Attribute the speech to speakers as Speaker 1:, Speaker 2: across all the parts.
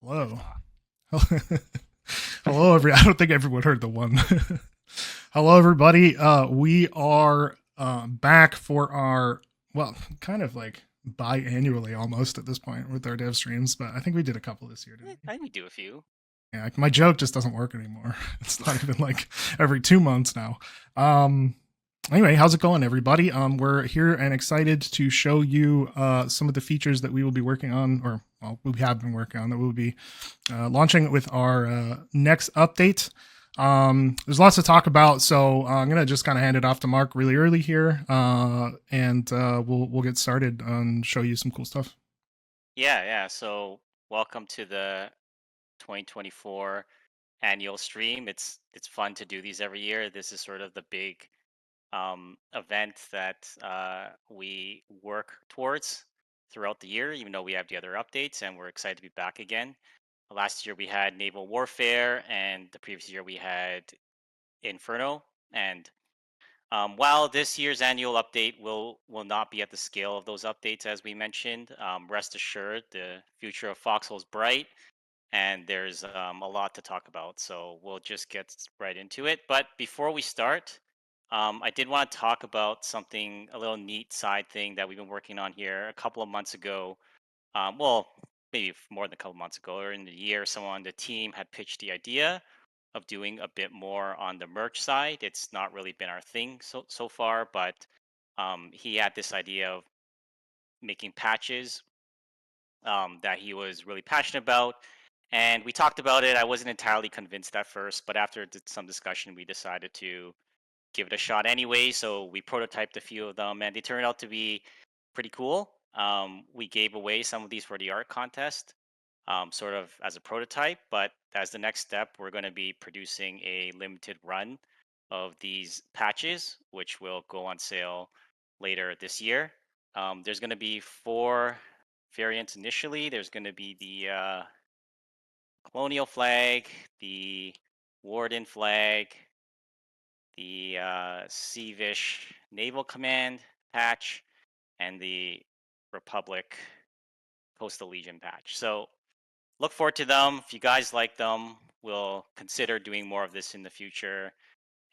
Speaker 1: Hello. Hello, I don't think everyone heard the one. Hello, everybody. We are back for our, well, kind of like biannually almost at this point with our dev streams, but I think we did a couple this year, didn't we?
Speaker 2: I would do a few.
Speaker 1: Yeah, my joke just doesn't work anymore. It's not even like every 2 months now. Um, anyway, how's it going, everybody? We're here and excited to show you some of the features that we will be working on, or well, we have been working on that we'll be launching with our next update. There's lots to talk about, so I'm gonna just kind of hand it off to Mark really early here, and we'll get started and show you some cool stuff.
Speaker 2: Yeah. So welcome to the 2024 annual stream. It's fun to do these every year. This is sort of the big event that we work towards throughout the year, even though we have the other updates, and we're excited to be back again. Last year we had naval warfare, and the previous year we had Inferno, and while this year's annual update will not be at the scale of those updates as we mentioned, rest assured the future of Foxhole is bright, and there's a lot to talk about. So we'll just get right into it. But before we start, I did want to talk about something, a little neat side thing that we've been working on here a couple of months ago. Well, maybe more than a couple months ago, or in the year, someone on the team had pitched the idea of doing a bit more on the merch side. It's not really been our thing so far, but he had this idea of making patches that he was really passionate about. And we talked about it. I wasn't entirely convinced at first, but after some discussion, we decided to give it a shot anyway. So we prototyped a few of them, and they turned out to be pretty cool. We gave away some of these for the art contest, sort of as a prototype. But as the next step, we're going to be producing a limited run of these patches, which will go on sale later this year. There's going to be four variants initially. There's going to be the colonial flag, the warden flag, the Seavish Naval Command patch, and the Republic Coastal Legion patch. So look forward to them. If you guys like them, we'll consider doing more of this in the future.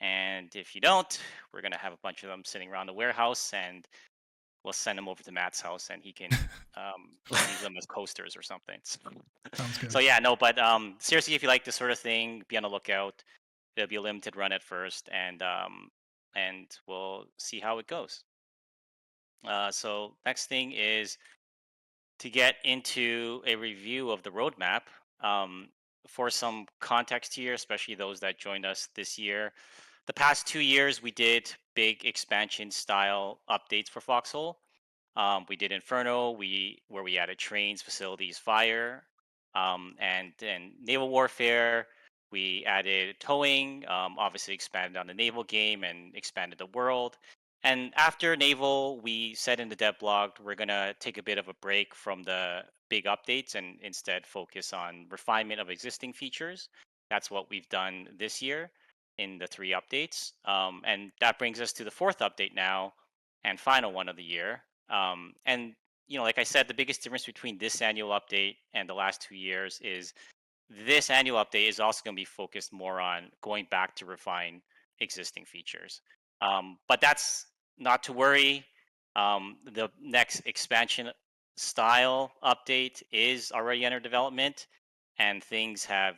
Speaker 2: And if you don't, we're gonna have a bunch of them sitting around the warehouse, and we'll send them over to Matt's house, and he can use them as coasters or something.
Speaker 1: Sounds
Speaker 2: So
Speaker 1: good.
Speaker 2: yeah, no, but seriously, if you like this sort of thing, be on the lookout. There'll be a limited run at first, and we'll see how it goes. So next thing is to get into a review of the roadmap. Um, for some context here, especially those that joined us this year, the past 2 years we did big expansion style updates for Foxhole. We did Inferno, where we added trains, facilities, fire, and then naval warfare. We added towing, obviously expanded on the naval game and expanded the world. And after naval, we said in the dev blog we're gonna take a bit of a break from the big updates and instead focus on refinement of existing features. That's what we've done this year in the three updates, and that brings us to the fourth update now and final one of the year. And like I said, the biggest difference between this annual update and the last 2 years is this annual update is also going to be focused more on going back to refine existing features. But that's not to worry. The next expansion style update is already under development, and things have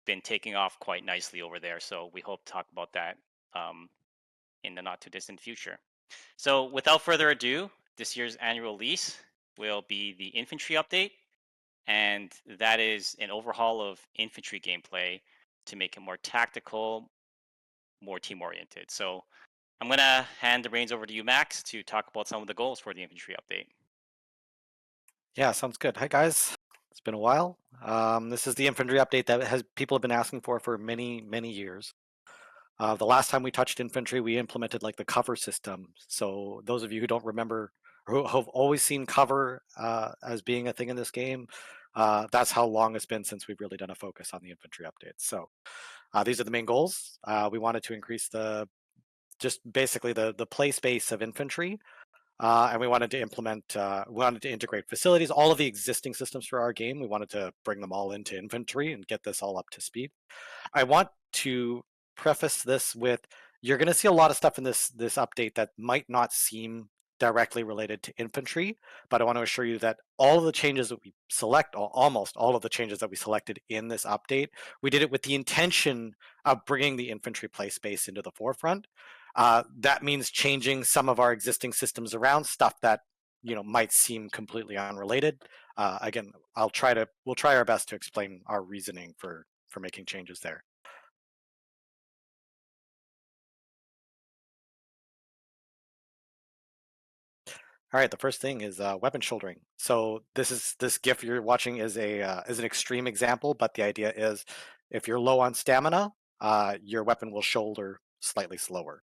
Speaker 2: been taking off quite nicely over there. So we hope to talk about that um, in the not too distant future. So without further ado, this year's annual release will be the Infantry update, and that is an overhaul of Infantry gameplay to make it more tactical, more team-oriented. So I'm going to hand the reins over to you, Max, to talk about some of the goals for the Infantry update.
Speaker 3: Yeah, sounds good. Hi guys, it's been a while. This is the infantry update that people have been asking for many years. The last time we touched infantry, we implemented like the cover system. So those of you who don't remember, who have always seen cover as being a thing in this game, that's how long it's been since we've really done a focus on the infantry updates. So these are the main goals. We wanted to increase just basically the play space of infantry. and we wanted to integrate facilities, all of the existing systems for our game. We wanted to bring them all into Infantry and get this all up to speed. I want to preface this with, you're going to see a lot of stuff in this update that might not seem directly related to Infantry, but I want to assure you that all of the changes that we select, or almost all of the changes that we selected in this update, we did it with the intention of bringing the Infantry play space into the forefront. That means changing some of our existing systems around, stuff that might seem completely unrelated. Again, we'll try our best to explain our reasoning for making changes there. All right, the first thing is weapon shouldering. So this GIF you're watching is an extreme example, but the idea is if you're low on stamina, your weapon will shoulder slightly slower.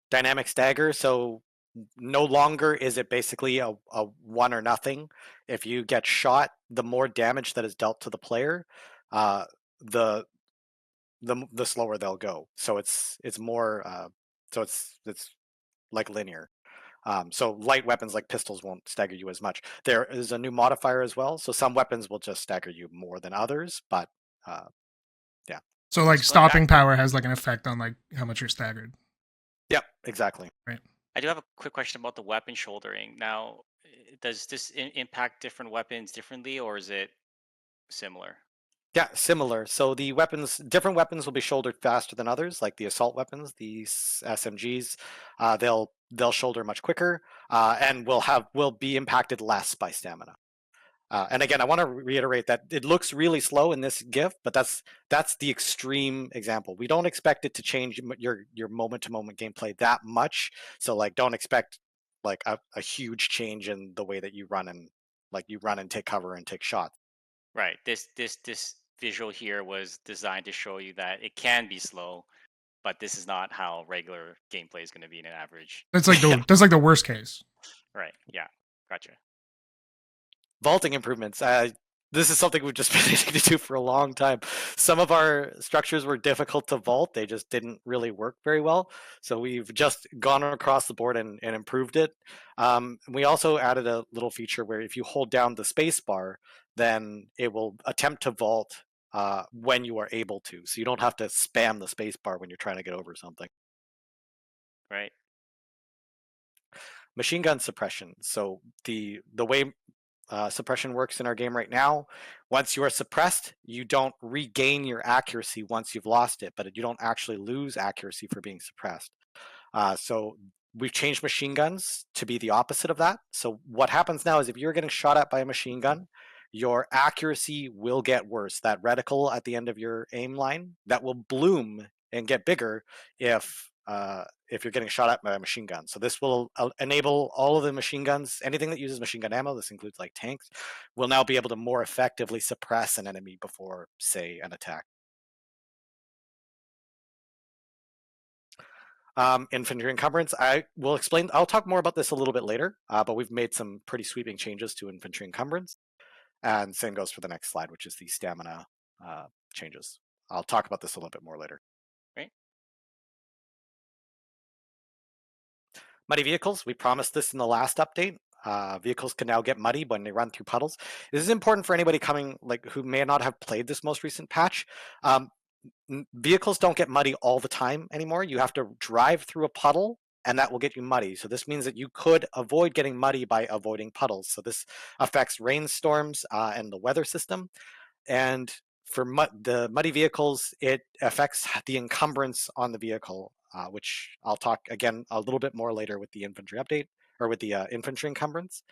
Speaker 3: Dynamic stagger. So no longer is it basically a one or nothing. If you get shot, the more damage that is dealt to the player, the slower they'll go. So it's more so it's like linear. So light weapons like pistols won't stagger you as much. There is a new modifier as well. So some weapons will just stagger you more than others, but yeah.
Speaker 1: So like
Speaker 2: Just going
Speaker 1: stopping
Speaker 2: back-
Speaker 1: power has like an effect on like how much you're staggered.
Speaker 3: Yep, exactly.
Speaker 1: Right.
Speaker 2: I do have a quick question about the weapon shouldering. Now, does this impact different weapons differently, or is it similar?
Speaker 3: Yeah, similar. So the different weapons will be shouldered faster than others, like the assault weapons, the SMGs. They'll shoulder much quicker, and will be impacted less by stamina. And again, I want to reiterate that it looks really slow in this GIF, but that's the extreme example. We don't expect it to change your moment-to-moment gameplay that much. So like, don't expect like a huge change in the way that you run and take cover and take shots.
Speaker 2: Right. This visual here was designed to show you that it can be slow, but this is not how regular gameplay is going to be in an average.
Speaker 1: That's like the worst case.
Speaker 2: Right. Yeah. Gotcha.
Speaker 3: Vaulting improvements. This is something we've just been needing to do for a long time. Some of our structures were difficult to vault. They just didn't really work very well. So we've just gone across the board and improved it. We also added a little feature where if you hold down the space bar, then it will attempt to vault when you are able to. So you don't have to spam the space bar when you're trying to get over something.
Speaker 2: Right.
Speaker 3: Machine gun suppression. So the way suppression works in our game right now, once you are suppressed, you don't regain your accuracy once you've lost it, but you don't actually lose accuracy for being suppressed. So we've changed machine guns to be the opposite of that. So what happens now is if you're getting shot at by a machine gun, your accuracy will get worse. That reticle at the end of your aim line, that will bloom and get bigger if you're getting shot at by a machine gun. So this will enable all of the machine guns, anything that uses machine gun ammo, this includes like tanks, will now be able to more effectively suppress an enemy before, say, an attack. Infantry encumbrance. I'll talk more about this a little bit later, but we've made some pretty sweeping changes to infantry encumbrance. And same goes for the next slide, which is the stamina changes. I'll talk about this a little bit more later.
Speaker 2: Right.
Speaker 3: Muddy vehicles. We promised this in the last update. Vehicles can now get muddy when they run through puddles. This is important for anybody coming, like, who may not have played this most recent patch. Vehicles don't get muddy all the time anymore. You have to drive through a puddle and that will get you muddy. So this means that you could avoid getting muddy by avoiding puddles. So this affects rainstorms and the weather system. And for the muddy vehicles, it affects the encumbrance on the vehicle, which I'll talk again a little bit more later with the infantry update, or with the infantry encumbrance.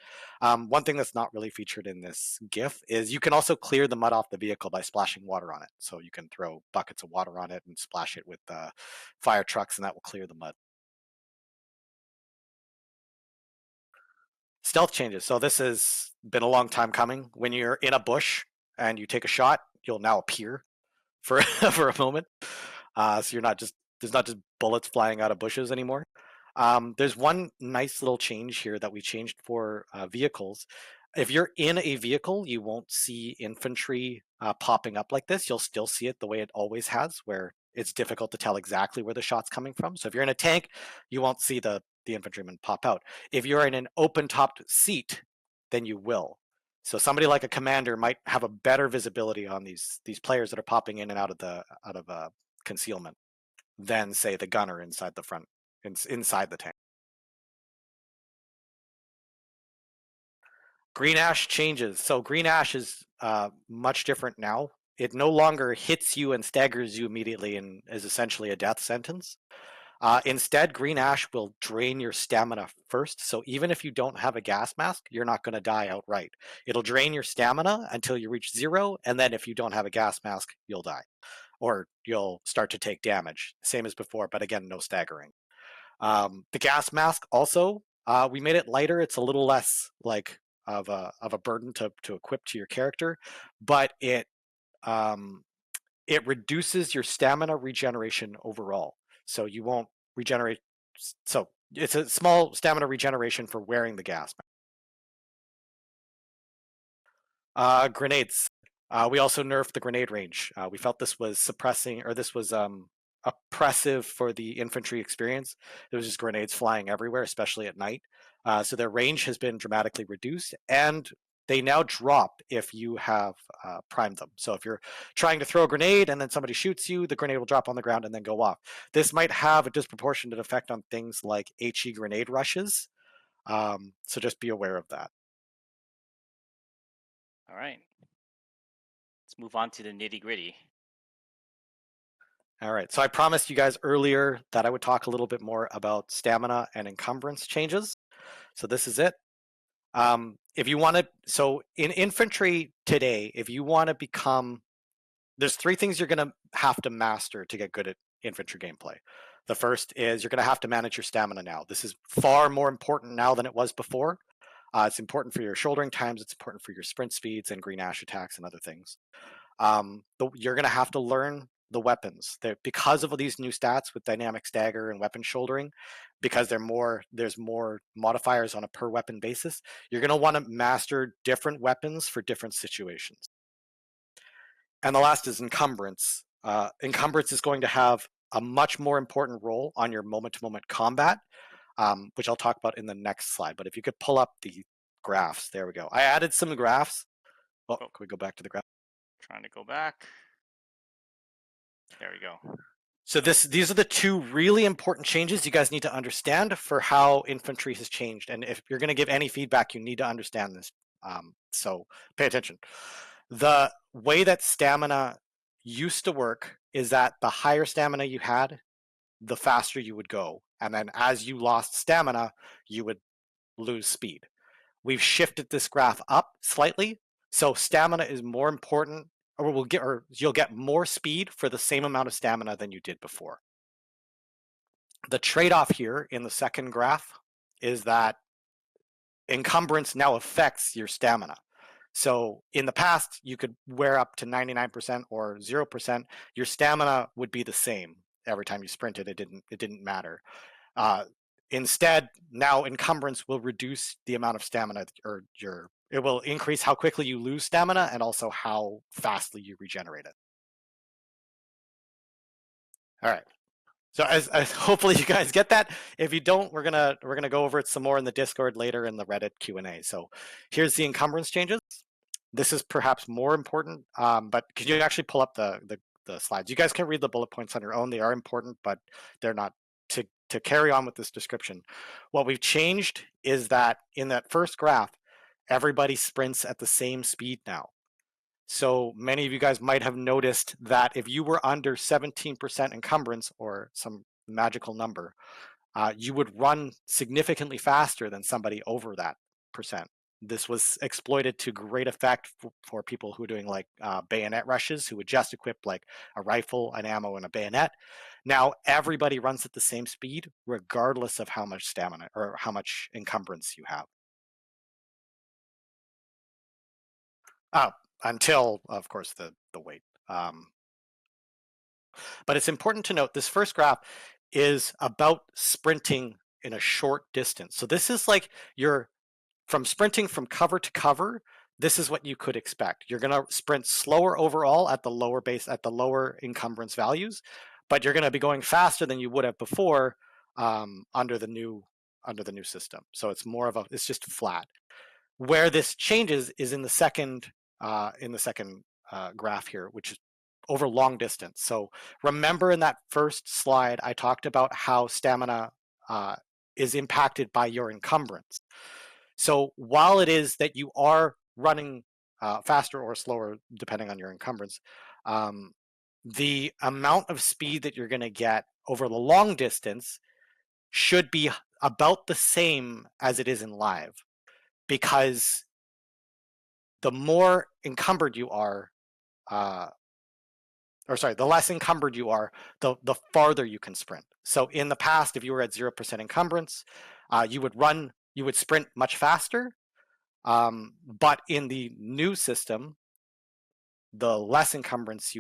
Speaker 3: One thing that's not really featured in this GIF is you can also clear the mud off the vehicle by splashing water on it. So you can throw buckets of water on it and splash it with fire trucks, and that will clear the mud. Stealth changes. So this has been a long time coming. When you're in a bush and you take a shot, you'll now appear for for a moment. So there's not just bullets flying out of bushes anymore. There's one nice little change here that we changed for vehicles. If you're in a vehicle, you won't see infantry popping up like this. You'll still see it the way it always has, where it's difficult to tell exactly where the shot's coming from. So if you're in a tank, you won't see the infantryman pop out. If you're in an open-topped seat, then you will. So somebody like a commander might have a better visibility on these players that are popping in and out of concealment than, say, the gunner inside the front, inside the tank. Green ash changes. So green ash is much different now. It no longer hits you and staggers you immediately and is essentially a death sentence. Instead, green ash will drain your stamina first. So even if you don't have a gas mask, you're not going to die outright. It'll drain your stamina until you reach 0, and then if you don't have a gas mask, you'll die. Or you'll start to take damage, same as before, but again, no staggering. The gas mask also, we made it lighter. It's a little less like of a burden to equip to your character, but it reduces your stamina regeneration overall. So you won't regenerate. So it's a small stamina regeneration for wearing the gas mask. Grenades. We also nerfed the grenade range. We felt this was suppressing, or this was oppressive for the infantry experience. There was just grenades flying everywhere, especially at night. So their range has been dramatically reduced, and they now drop if you have primed them. So if you're trying to throw a grenade and then somebody shoots you, the grenade will drop on the ground and then go off. This might have a disproportionate effect on things like HE grenade rushes. So just be aware of that.
Speaker 2: All right. Let's move on to the nitty gritty.
Speaker 3: All right, so I promised you guys earlier that I would talk a little bit more about stamina and encumbrance changes. So this is it. If you want to, so in infantry today, if you want to become, there's 3 things you're going to have to master to get good at infantry gameplay. The first is you're going to have to manage your stamina now. This is far more important now than it was before. It's important for your shouldering times. It's important for your sprint speeds and green ash attacks and other things. You're going to have to learn the weapons. Because of these new stats with dynamic stagger and weapon shouldering, because there's more modifiers on a per weapon basis, you're going to want to master different weapons for different situations. And the last is encumbrance. Encumbrance is going to have a much more important role on your moment-to-moment combat, which I'll talk about in the next slide. But if you could pull up the graphs, there we go. I added some graphs. Oh, can we go back to the graph?
Speaker 2: Trying to go back. There we go.
Speaker 3: So these are the 2 really important changes you guys need to understand for how infantry has changed. And if you're going to give any feedback, you need to understand this. So pay attention. The way that stamina used to work is that the higher stamina you had, the faster you would go. And then as you lost stamina, you would lose speed. We've shifted this graph up slightly. So stamina is more important, or you'll get more speed for the same amount of stamina than you did before. The trade-off here in the second graph is that encumbrance now affects your stamina. So in the past, you could wear up to 99% or 0%. Your stamina would be the same every time you sprinted. It didn't matter. Instead, now encumbrance will reduce the amount of stamina, or it will increase how quickly you lose stamina and also how fastly you regenerate it. All right. So as hopefully you guys get that. If you don't, we're gonna go over it some more in the Discord later in the Reddit Q&A. So here's the encumbrance changes. This is perhaps more important, but could you actually pull up the slides? You guys can read the bullet points on your own. They are important, but they're not to carry on with this description. What we've changed is that in that first graph, everybody sprints at the same speed now. So many of you guys might have noticed that if you were under 17% encumbrance or some magical number, you would run significantly faster than somebody over that percent. This was exploited to great effect for people who are doing like bayonet rushes, who would just equip like a rifle, an ammo, and a bayonet. Now everybody runs at the same speed, regardless of how much stamina or how much encumbrance you have. Until, of course, the weight. But it's important to note this first graph is about sprinting in a short distance. So this is like from sprinting from cover to cover, this is what you could expect. You're going to sprint slower overall at the lower encumbrance values, but you're going to be going faster than you would have before under the new system. So it's more of it's just flat. Where this changes is in the second graph here, which is over long distance. So remember in that first slide, I talked about how stamina is impacted by your encumbrance. So while it is that you are running faster or slower, depending on your encumbrance, the amount of speed that you're going to get over the long distance should be about the same as it is in live, because the more encumbered you are, the less encumbered you are, the farther you can sprint. So in the past, if you were at 0% encumbrance, you would sprint much faster. But in the new system, the less encumbrance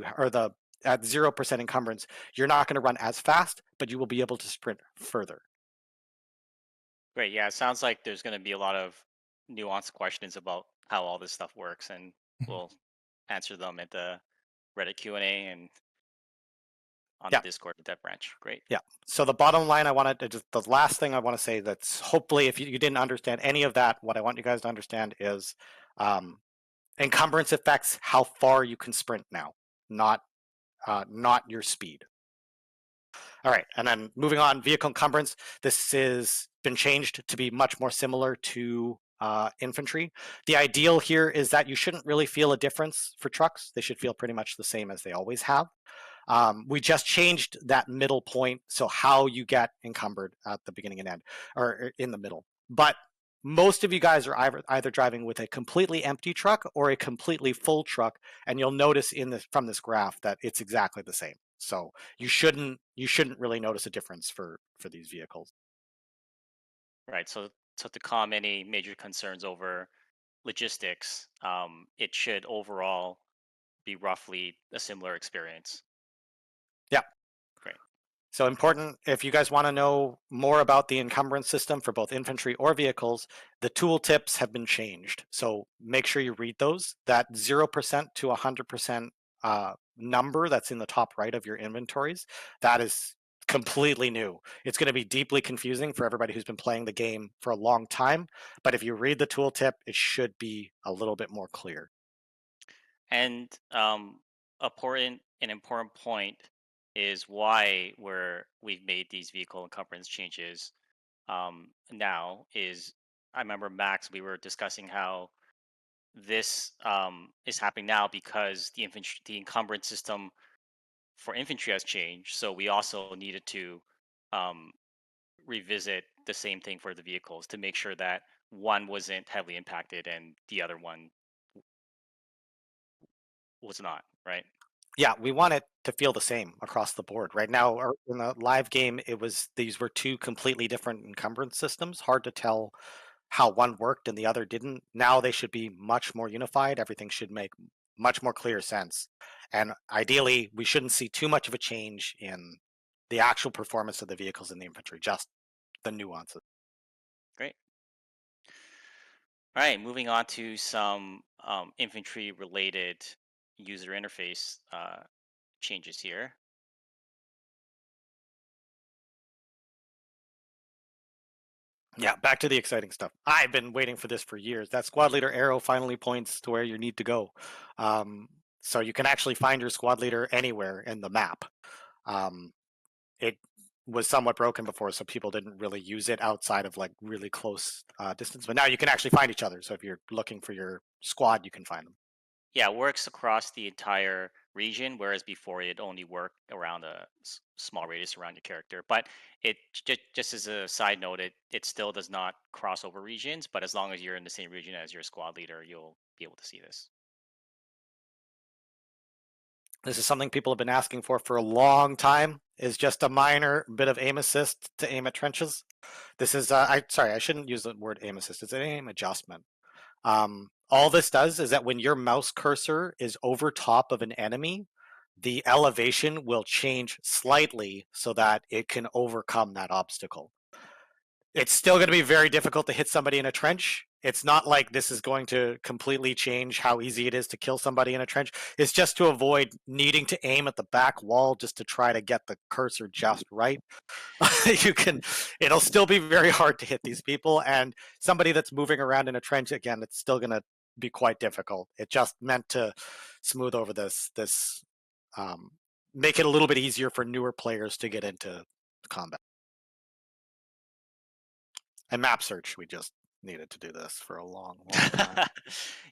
Speaker 3: at 0% encumbrance, you're not going to run as fast, but you will be able to sprint further.
Speaker 2: Great. Yeah, it sounds like there's going to be a lot of nuanced questions about how all this stuff works, and we'll answer them at the Reddit Q&A and on the Discord at that branch. Great.
Speaker 3: Yeah. So the bottom line, the last thing I want to say, that's hopefully, if you didn't understand any of that, what I want you guys to understand is encumbrance affects how far you can sprint now, not your speed. All right, and then moving on, vehicle encumbrance. This has been changed to be much more similar to infantry. The ideal here is that you shouldn't really feel a difference for trucks. They should feel pretty much the same as they always have. We just changed that middle point, so how you get encumbered at the beginning and end, or in the middle. But most of you guys are either driving with a completely empty truck or a completely full truck, and you'll notice from this graph that it's exactly the same. So you shouldn't really notice a difference for these vehicles.
Speaker 2: Right. So to calm any major concerns over logistics, it should overall be roughly a similar experience.
Speaker 3: Yeah.
Speaker 2: Great.
Speaker 3: So important, if you guys want to know more about the encumbrance system for both infantry or vehicles, the tooltips have been changed. So make sure you read those. That 0% to 100% number that's in the top right of your inventories, that is completely new. It's going to be deeply confusing for everybody who's been playing the game for a long time, but if you read the tooltip, it should be a little bit more clear.
Speaker 2: And an important point is why we've made these vehicle encumbrance changes now is, I remember, Max, we were discussing how this is happening now because the encumbrance system for infantry has changed. So we also needed to um, revisit the same thing for the vehicles to make sure that one wasn't heavily impacted and the other one was not, right?
Speaker 3: Yeah, we want it to feel the same across the board. Right now, in the live game, these were two completely different encumbrance systems. Hard to tell how one worked and the other didn't. Now they should be much more unified. Everything should make much more clear sense. And ideally, we shouldn't see too much of a change in the actual performance of the vehicles in the infantry, just the nuances.
Speaker 2: Great. All right, moving on to some infantry-related user interface changes here.
Speaker 3: Yeah, back to the exciting stuff. I've been waiting for this for years. That squad leader arrow finally points to where you need to go. So you can actually find your squad leader anywhere in the map. It was somewhat broken before, so people didn't really use it outside of like really close distance. But now you can actually find each other. So if you're looking for your squad, you can find them.
Speaker 2: Yeah, it works across the entire region, whereas before it only worked around a small radius around your character. But it just as a side note, it still does not cross over regions. But as long as you're in the same region as your squad leader, you'll be able to see this.
Speaker 3: This is something people have been asking for a long time. Is just a minor bit of aim assist to aim at trenches. This is I shouldn't use the word aim assist. It's an aim adjustment. All this does is that when your mouse cursor is over top of an enemy, the elevation will change slightly so that it can overcome that obstacle. It's still going to be very difficult to hit somebody in a trench, It's not like this is going to completely change how easy it is to kill somebody in a trench. It's just to avoid needing to aim at the back wall just to try to get the cursor just right. It'll still be very hard to hit these people, and somebody that's moving around in a trench, again, it's still going to be quite difficult. It just meant to smooth over this, make it a little bit easier for newer players to get into combat. And map search, we just needed to do this for a long time.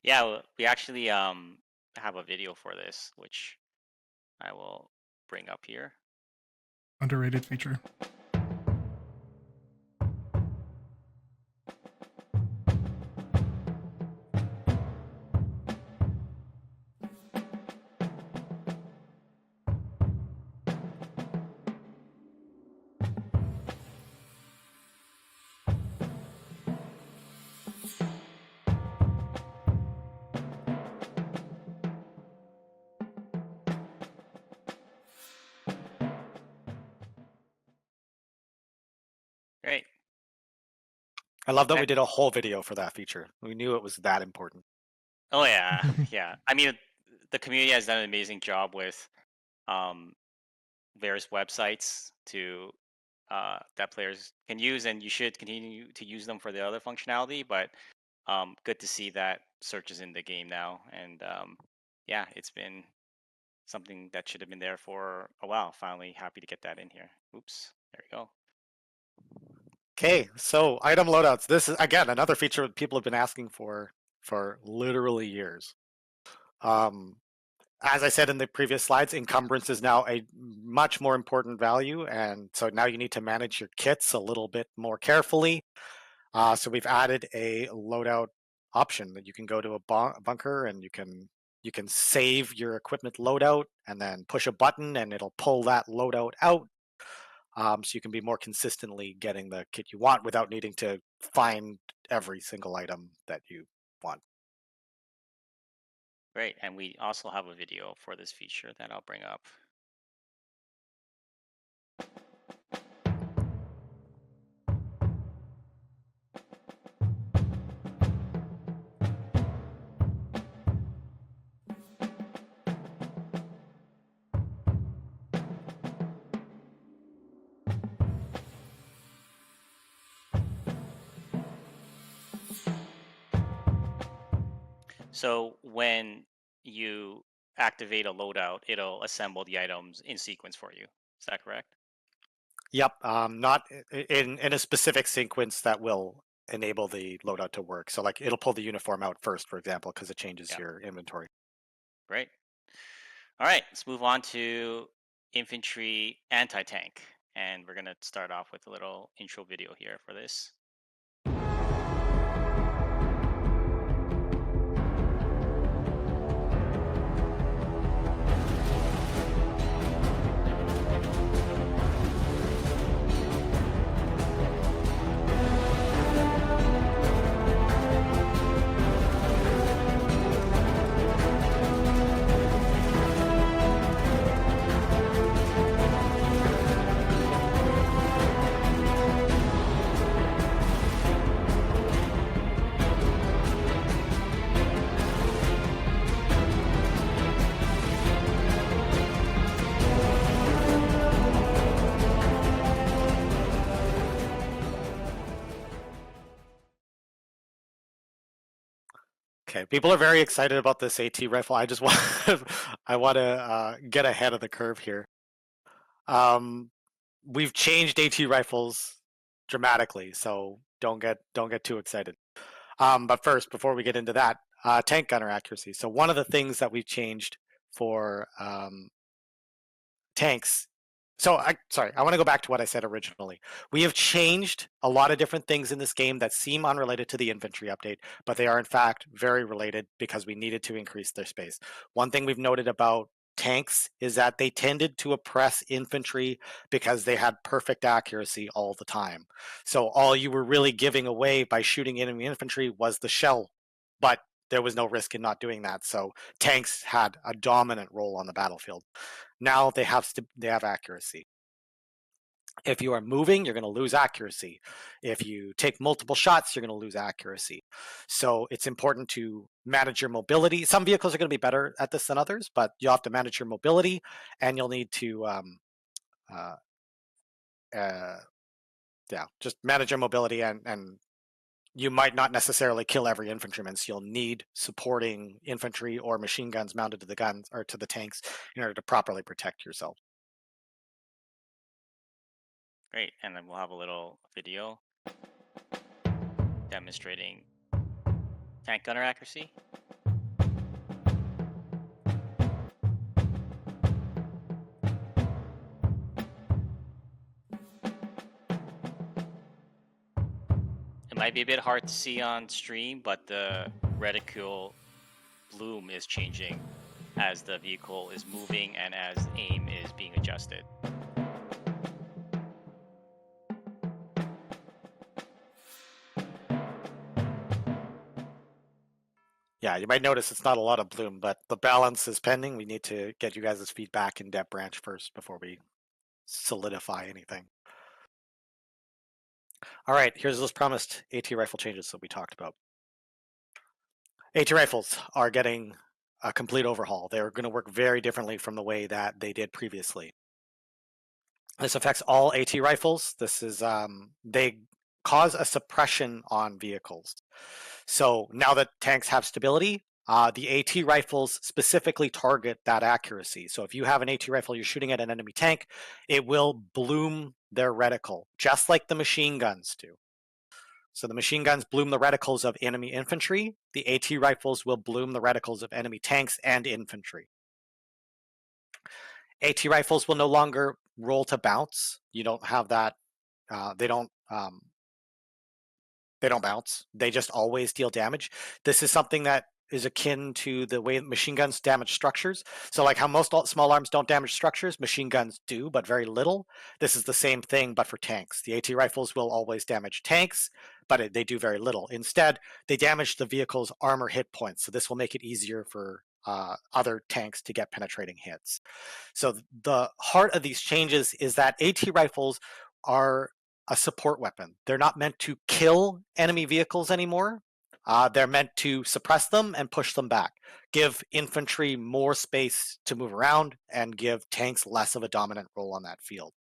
Speaker 2: Yeah, we actually have a video for this, which I will bring up here.
Speaker 1: Underrated feature.
Speaker 2: Great.
Speaker 3: I love that we
Speaker 2: Okay.
Speaker 3: did a whole video for that feature. We knew it was that important.
Speaker 2: Oh yeah, yeah. I mean, the community has done an amazing job with um, various websites to that players can use, and you should continue to use them for the other functionality. But good to see that search is in the game now, and yeah, it's been something that should have been there for a while. Finally, happy to get that in here. Oops, there we go.
Speaker 3: Okay, so item loadouts. This is, again, another feature that people have been asking for literally years. As I said in the previous slides, encumbrance is now a much more important value, and so now you need to manage your kits a little bit more carefully. So we've added a loadout option that you can go to a bunker and you can save your equipment loadout and then push a button and it'll pull that loadout out. So you can be more consistently getting the kit you want without needing to find every single item that you want.
Speaker 2: Great, and we also have a video for this feature that I'll bring up. So when you activate a loadout, it'll assemble the items in sequence for you. Is that correct?
Speaker 3: Yep, not in a specific sequence that will enable the loadout to work. So like it'll pull the uniform out first, for example, because it changes
Speaker 2: Yeah.
Speaker 3: your inventory.
Speaker 2: Great. All right, let's move on to infantry anti-tank. And we're going to start off with a little intro video here for this.
Speaker 3: Okay, people are very excited about this AT rifle. I just want I want to get ahead of the curve here. We've changed AT rifles dramatically, so don't get too excited. But first, before we get into that, tank gunner accuracy. So one of the things that we've changed for tanks. So I want to go back to what I said originally. We have changed a lot of different things in this game that seem unrelated to the infantry update, but they are in fact very related because we needed to increase their space. One thing we've noted about tanks is that they tended to oppress infantry because they had perfect accuracy all the time. So all you were really giving away by shooting enemy infantry was the shell, but there was no risk in not doing that. So tanks had a dominant role on the battlefield. Now they have accuracy. If you are moving, you're going to lose accuracy. If you take multiple shots, you're going to lose accuracy. So it's important to manage your mobility. Some vehicles are going to be better at this than others, but you'll have to manage your mobility, and you'll need to uh, just manage your mobility, and you might not necessarily kill every infantryman, so you'll need supporting infantry or machine guns mounted to the guns or to the tanks in order to properly protect yourself.
Speaker 2: Great, and then we'll have a little video demonstrating tank gunner accuracy. It might be a bit hard to see on stream, but the reticule bloom is changing as the vehicle is moving and as aim is being adjusted.
Speaker 3: Yeah, you might notice it's not a lot of bloom, but the balance is pending. We need to get you guys' feedback in Dev Branch first before we solidify anything. All right, here's those promised AT rifle changes that we talked about. AT rifles are getting a complete overhaul. They're going to work very differently from the way that they did previously. This affects all AT rifles. This is they cause a suppression on vehicles. So now that tanks have stability, the AT rifles specifically target that accuracy. So if you have an AT rifle, you're shooting at an enemy tank, it will bloom their reticle, just like the machine guns do. So the machine guns bloom the reticles of enemy infantry. The AT rifles will bloom the reticles of enemy tanks and infantry. AT rifles will no longer roll to bounce. You don't have that. They don't bounce. They just always deal damage. This is something that is akin to the way machine guns damage structures. So like how most small arms don't damage structures, machine guns do, but very little. This is the same thing, but for tanks. The AT rifles will always damage tanks, but they do very little. Instead, they damage the vehicle's armor hit points. So this will make it easier for other tanks to get penetrating hits. So the heart of these changes is that AT rifles are a support weapon. They're not meant to kill enemy vehicles anymore. They're meant to suppress them and push them back, give infantry more space to move around, and give tanks less of a dominant role on that field.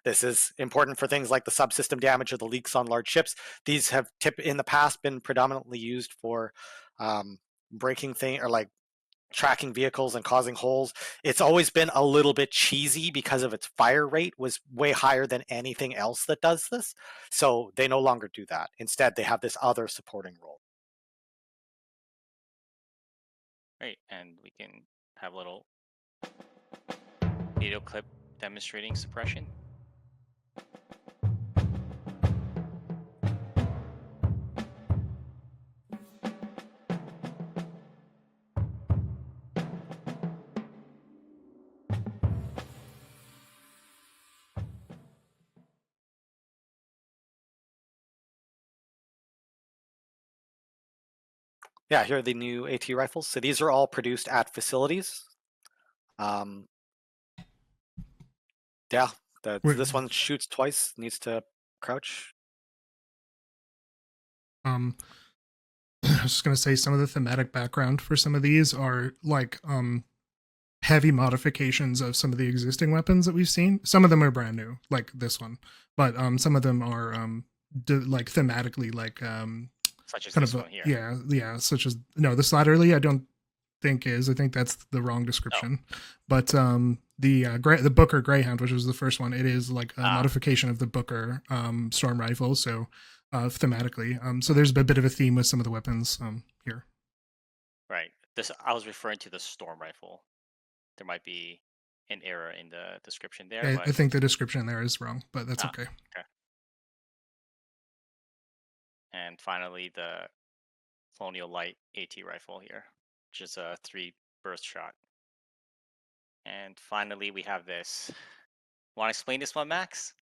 Speaker 3: This is important for things like the subsystem damage or the leaks on large ships. These have in the past been predominantly used for breaking things or like tracking vehicles and causing holes. It's always been a little bit cheesy because of its fire rate was way higher than anything else that does this. So they no longer do that. Instead, they have this other supporting role.
Speaker 2: Great, and we can have a little video clip demonstrating suppression.
Speaker 3: Yeah, here are the new AT rifles. So these are all produced at facilities. Yeah, this one shoots twice, needs to crouch.
Speaker 1: I was just gonna say some of the thematic background for some of these are like heavy modifications of some of the existing weapons that we've seen. Some of them are brand new, like this one, but some of them are like thematically like
Speaker 2: such as
Speaker 1: kind
Speaker 2: this
Speaker 1: of
Speaker 2: one here.
Speaker 1: yeah, such as no, the Slatterly I don't think is. I think that's the wrong description. Oh. But the Booker Greyhound, which was the first one, it is like a modification of the Booker storm rifle. So thematically, so there's a bit of a theme with some of the weapons here.
Speaker 2: Right. This I was referring to the storm rifle. There might be an error in the description there.
Speaker 1: I think the description there is wrong, but that's okay.
Speaker 2: Okay. And finally, the Colonial Light AT rifle here, which is a 3 burst shot. And finally, we have this. Want to explain this one, Max?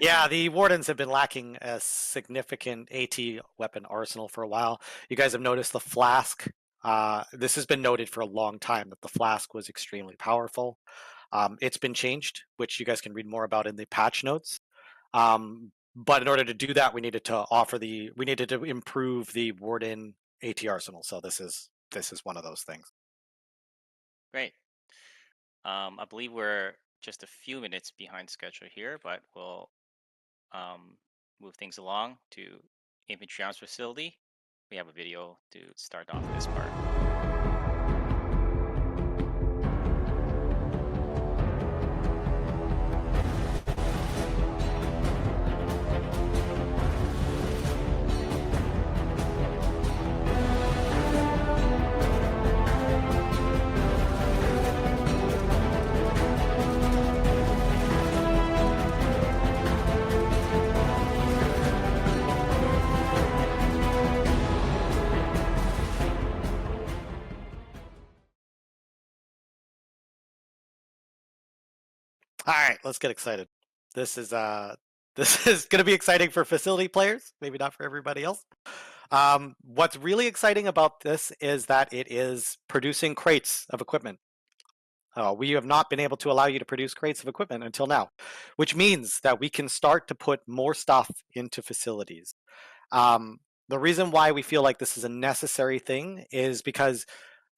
Speaker 3: Yeah, the Wardens have been lacking a significant AT weapon arsenal for a while. You guys have noticed the flask. This has been noted for a long time that the flask was extremely powerful. It's been changed, which you guys can read more about in the patch notes. But in order to do that, we needed to improve the Warden AT arsenal. So this is one of those things.
Speaker 2: Great. I believe we're just a few minutes behind schedule here, but we'll move things along to Infantry Arms Facility. We have a video to start off this part.
Speaker 3: All right, let's get excited. This is going to be exciting for facility players, maybe not for everybody else. What's really exciting about this is that it is producing crates of equipment. We have not been able to allow you to produce crates of equipment until now, which means that we can start to put more stuff into facilities. The reason why we feel like this is a necessary thing is because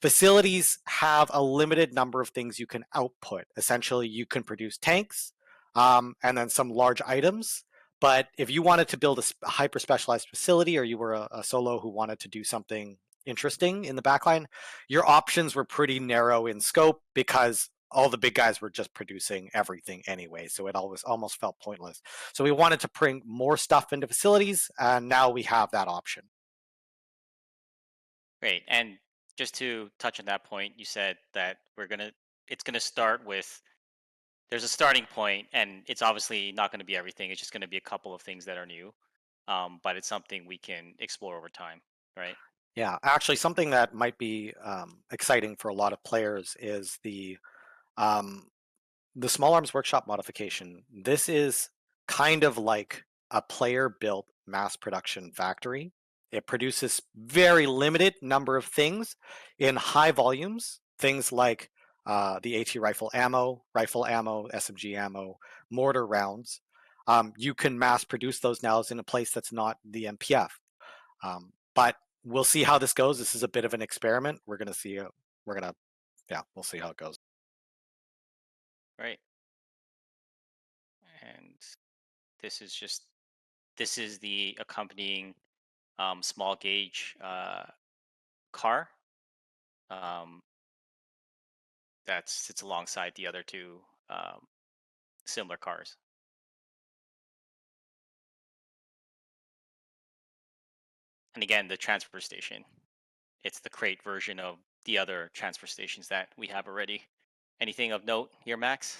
Speaker 3: facilities have a limited number of things you can output. Essentially, you can produce tanks and then some large items. But if you wanted to build a hyper specialized facility, or you were a solo who wanted to do something interesting in the backline, your options were pretty narrow in scope because all the big guys were just producing everything anyway. So it almost felt pointless. So we wanted to bring more stuff into facilities, and now we have that option.
Speaker 2: Great. And just to touch on that point, you said that it's gonna start with, there's a starting point, and it's obviously not going to be everything. It's just going to be a couple of things that are new, but it's something we can explore over time, right?
Speaker 3: Yeah, actually, something that might be exciting for a lot of players is the Small Arms Workshop modification. This is kind of like a player-built mass production factory. It produces very limited number of things in high volumes, things like the AT rifle ammo, SMG ammo, mortar rounds. You can mass produce those now in a place that's not the MPF. But we'll see how this goes. This is a bit of an experiment. We'll see how it goes.
Speaker 2: Right. And this is the accompanying small gauge car that sits alongside the other two similar cars. And again, the transfer station, it's the crate version of the other transfer stations that we have already. Anything of note here, Max?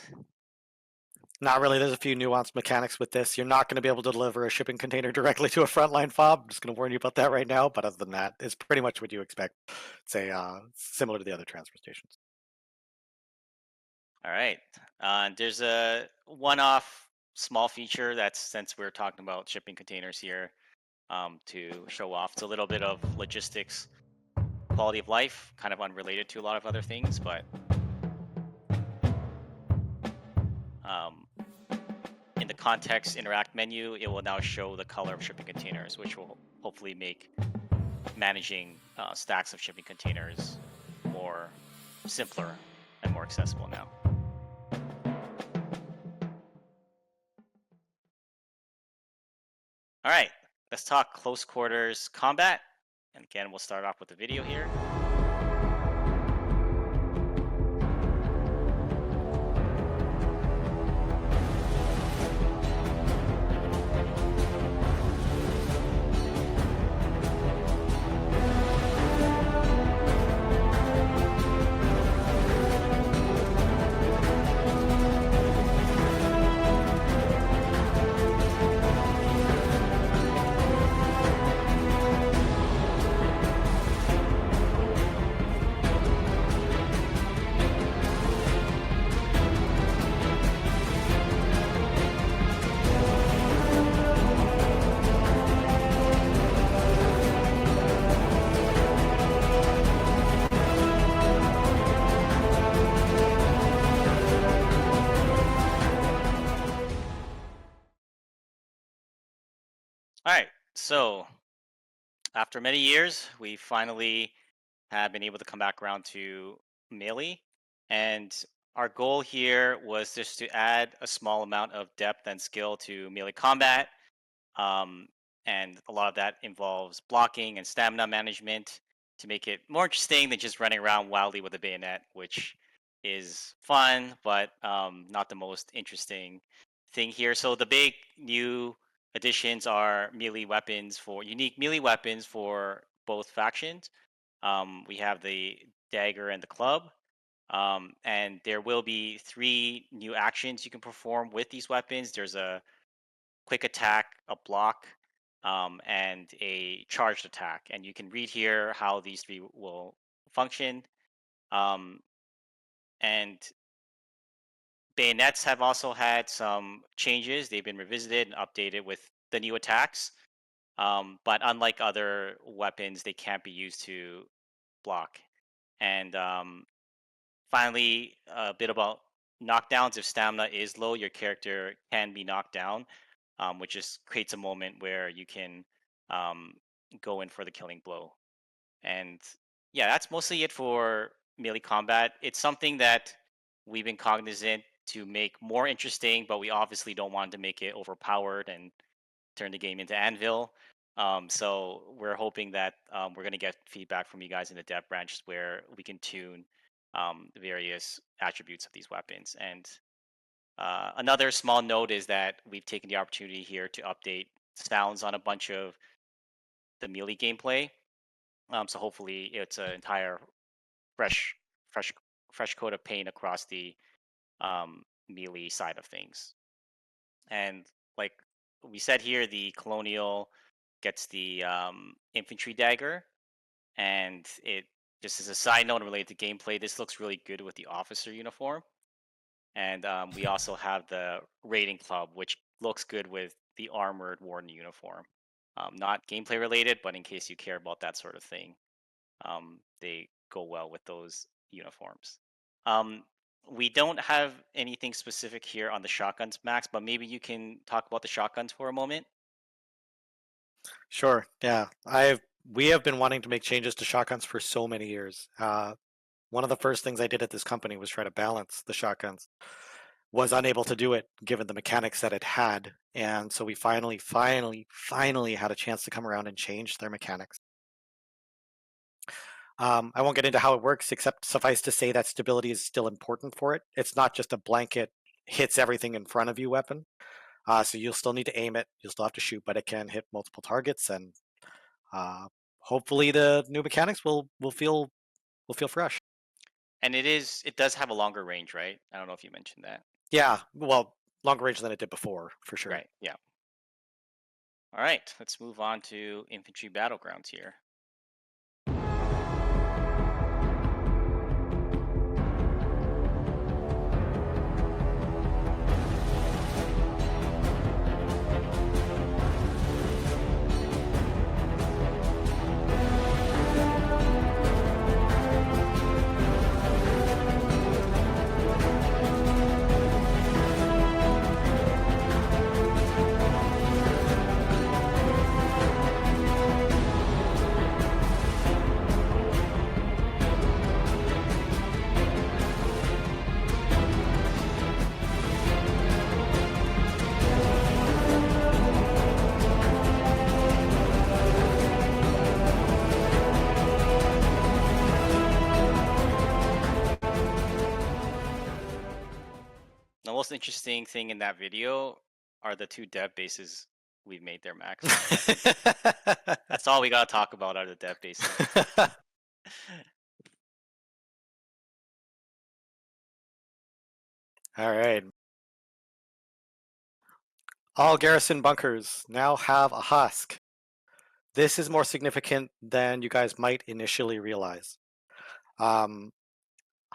Speaker 3: Not really. There's a few nuanced mechanics with this. You're not going to be able to deliver a shipping container directly to a frontline fob. I'm just going to warn you about that right now. But other than that, it's pretty much what you expect. It's similar to the other transfer stations.
Speaker 2: All right. There's a one-off small feature that's, since we're talking about shipping containers here, to show off. It's a little bit of logistics, quality of life, kind of unrelated to a lot of other things, but in the context interact menu, it will now show the color of shipping containers, which will hopefully make managing stacks of shipping containers more simpler and more accessible now. All right, let's talk close quarters combat. And again, we'll start off with the video here. All right. So after many years, we finally have been able to come back around to melee. And our goal here was just to add a small amount of depth and skill to melee combat. Um, and a lot of that involves blocking and stamina management to make it more interesting than just running around wildly with a bayonet, which is fun, but not the most interesting thing here. So the big new additions are melee weapons for unique melee weapons for both factions. We have the dagger and the club. And there will be 3 new actions you can perform with these weapons. There's a quick attack, a block, and a charged attack. And you can read here how these 3 will function. Um, and bayonets have also had some changes. They've been revisited and updated with the new attacks. But unlike other weapons, they can't be used to block. And finally, a bit about knockdowns. If stamina is low, your character can be knocked down, which just creates a moment where you can um, go in for the killing blow. And yeah, that's mostly it for melee combat. It's something that we've been cognizant to make more interesting, but we obviously don't want to make it overpowered and turn the game into Anvil. So we're hoping that we're going to get feedback from you guys in the dev branch where we can tune the various attributes of these weapons. And another small note is that we've taken the opportunity here to update sounds on a bunch of the melee gameplay. So hopefully it's an entire fresh, fresh, fresh coat of paint across the melee side of things. And like we said here, the colonial gets the infantry dagger, and it just as a side note related to gameplay, this looks really good with the officer uniform. And we also have the raiding club, which looks good with the armored warden uniform. Not gameplay related, but in case you care about that sort of thing, they go well with those uniforms. Um, we don't have anything specific here on the shotguns, Max, but maybe you can talk about the shotguns for a moment.
Speaker 3: Sure. Yeah, we have been wanting to make changes to shotguns for so many years. One of the first things I did at this company was try to balance the shotguns. Was unable to do it given the mechanics that it had, and so we finally had a chance to come around and change their mechanics. I won't get into how it works, except suffice to say that stability is still important for it. It's not just a blanket hits everything in front of you weapon. So you'll still need to aim it. You'll still have to shoot, but it can hit multiple targets, and hopefully the new mechanics will feel fresh.
Speaker 2: And it does have a longer range, right? I don't know if you mentioned that.
Speaker 3: Yeah, well, longer range than it did before, for sure.
Speaker 2: Right. Yeah. All right. Let's move on to infantry battlegrounds here. The most interesting thing in that video are the 2 dev bases we've made there, Max. That's all we gotta talk about are the dev bases.
Speaker 3: All right. All garrison bunkers now have a husk. This is more significant than you guys might initially realize.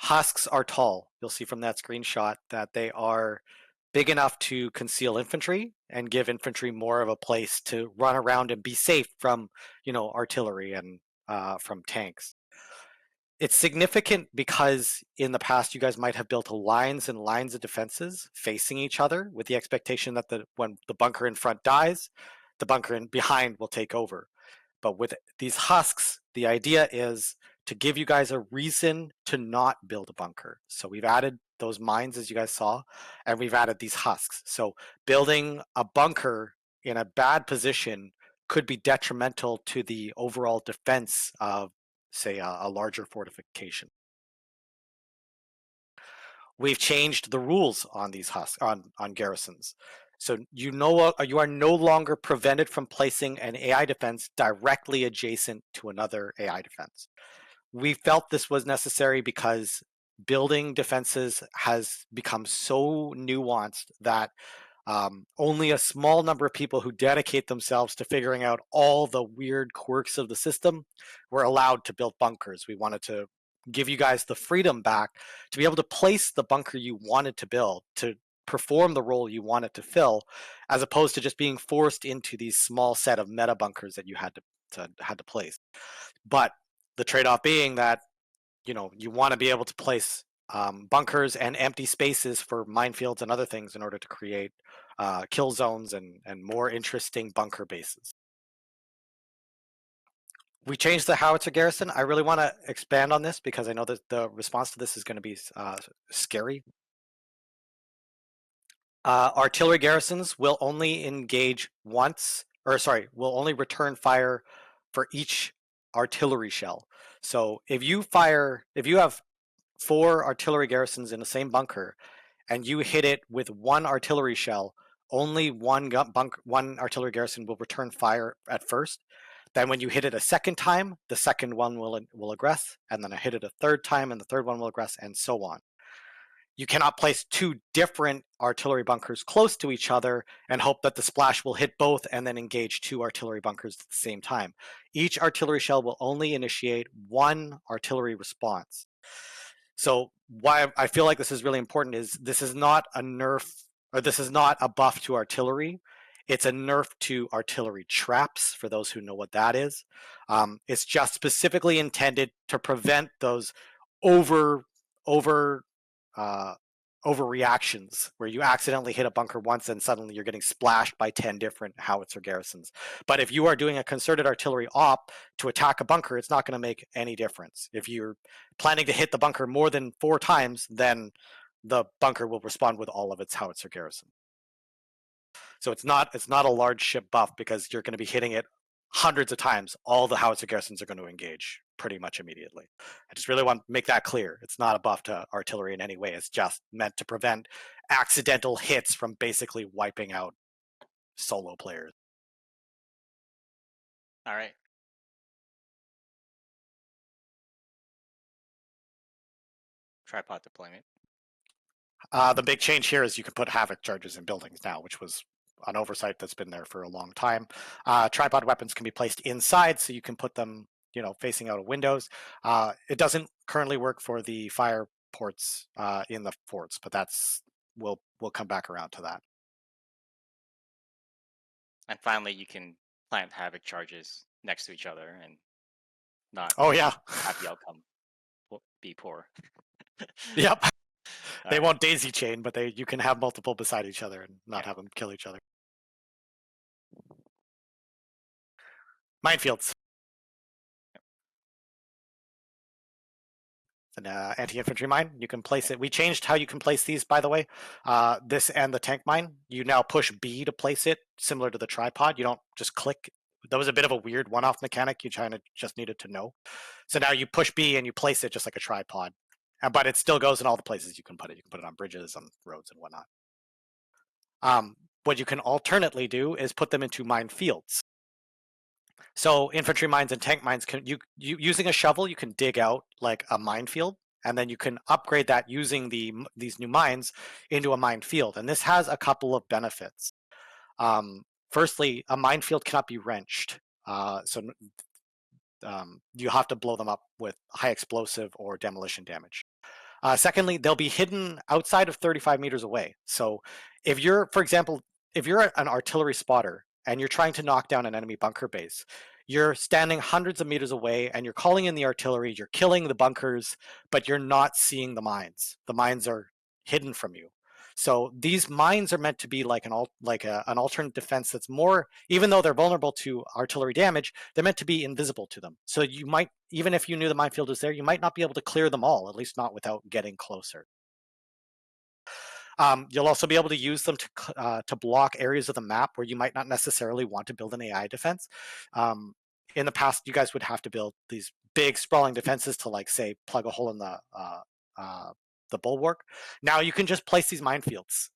Speaker 3: Husks are tall. You'll see from that screenshot that they are big enough to conceal infantry and give infantry more of a place to run around and be safe from, artillery and from tanks. It's significant because in the past you guys might have built lines and lines of defenses facing each other with the expectation that when the bunker in front dies, the bunker in behind will take over. But with these husks, the idea is to give you guys a reason to not build a bunker. So we've added those mines, as you guys saw, and we've added these husks. So building a bunker in a bad position could be detrimental to the overall defense of, say, a larger fortification. We've changed the rules on these husks, on garrisons. So you are no longer prevented from placing an AI defense directly adjacent to another AI defense. We felt this was necessary because building defenses has become so nuanced that only a small number of people who dedicate themselves to figuring out all the weird quirks of the system were allowed to build bunkers. We wanted to give you guys the freedom back to be able to place the bunker you wanted to build, to perform the role you wanted to fill, as opposed to just being forced into these small set of meta bunkers that you had to place. But the trade-off being that you want to be able to place bunkers and empty spaces for minefields and other things in order to create kill zones and more interesting bunker bases. We changed the howitzer garrison. I really want to expand on this because I know that the response to this is going to be scary. Artillery garrisons will only engage once, will only return fire for each artillery shell. So if you have 4 artillery garrisons in the same bunker and you hit it with 1 artillery shell, only one artillery garrison will return fire at first. Then when you hit it a second time, the second one will aggress, and then I hit it a third time and the third one will aggress, and so on. You cannot place 2 different artillery bunkers close to each other and hope that the splash will hit both and then engage 2 artillery bunkers at the same time. Each artillery shell will only initiate 1 artillery response. So why I feel like this is really important is this is not a nerf, or this is not a buff to artillery. It's a nerf to artillery traps, for those who know what that is. It's just specifically intended to prevent those overreactions where you accidentally hit a bunker once and suddenly you're getting splashed by 10 different howitzer garrisons. But if you are doing a concerted artillery op to attack a bunker, it's not going to make any difference. If you're planning to hit the bunker more than 4 times, then the bunker will respond with all of its howitzer garrison. So it's not a large ship buff because you're going to be hitting it hundreds of times. All the howitzer garrisons are going to engage pretty much immediately. I just really want to make that clear. It's not a buff to artillery in any way. It's just meant to prevent accidental hits from basically wiping out solo players.
Speaker 2: All right. Tripod deployment.
Speaker 3: The big change here is you can put havoc charges in buildings now, which was an oversight that's been there for a long time. Tripod weapons can be placed inside, so you can put them, facing out of windows. It doesn't currently work for the fire ports in the forts, but we'll come back around to that.
Speaker 2: And finally, you can plant havoc charges next to each other and not have the outcome be poor.
Speaker 3: Yep. They won't daisy chain, but you can have multiple beside each other and not have them kill each other. Minefields. An anti-infantry mine. You can place it. We changed how you can place these, by the way. This and the tank mine. You now push B to place it, similar to the tripod. You don't just click. That was a bit of a weird one-off mechanic. You just needed to know. So now you push B and you place it just like a tripod. But it still goes in all the places you can put it. You can put it on bridges, on roads, and whatnot. What you can alternately do is put them into minefields. So infantry mines and tank mines, using a shovel, you can dig out like a minefield, and then you can upgrade that using these new mines into a minefield. And this has a couple of benefits. Firstly, a minefield cannot be wrenched. So you have to blow them up with high explosive or demolition damage. Secondly, they'll be hidden outside of 35 meters away. So if you're, for example, if you're an artillery spotter and you're trying to knock down an enemy bunker base, you're standing hundreds of meters away and you're calling in the artillery, you're killing the bunkers, but you're not seeing the mines. The mines are hidden from you. So these mines are meant to be like an alternate defense that's more, even though they're vulnerable to artillery damage, they're meant to be invisible to them. So you might, even if you knew the minefield was there, you might not be able to clear them all, at least not without getting closer. You'll also be able to use them to block areas of the map where you might not necessarily want to build an AI defense. In the past, you guys would have to build these big sprawling defenses to, like, say, plug a hole in the bulwark. Now you can just place these minefields,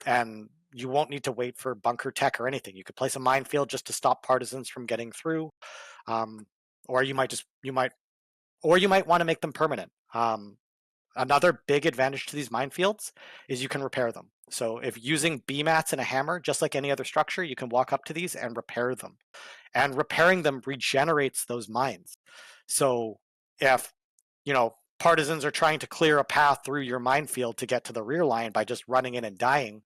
Speaker 3: and you won't need to wait for bunker tech or anything. You could place a minefield just to stop partisans from getting through, or you might want to make them permanent. Another big advantage to these minefields is you can repair them. So if using B-mats and a hammer, just like any other structure, you can walk up to these and repair them. And repairing them regenerates those mines. So if, partisans are trying to clear a path through your minefield to get to the rear line by just running in and dying,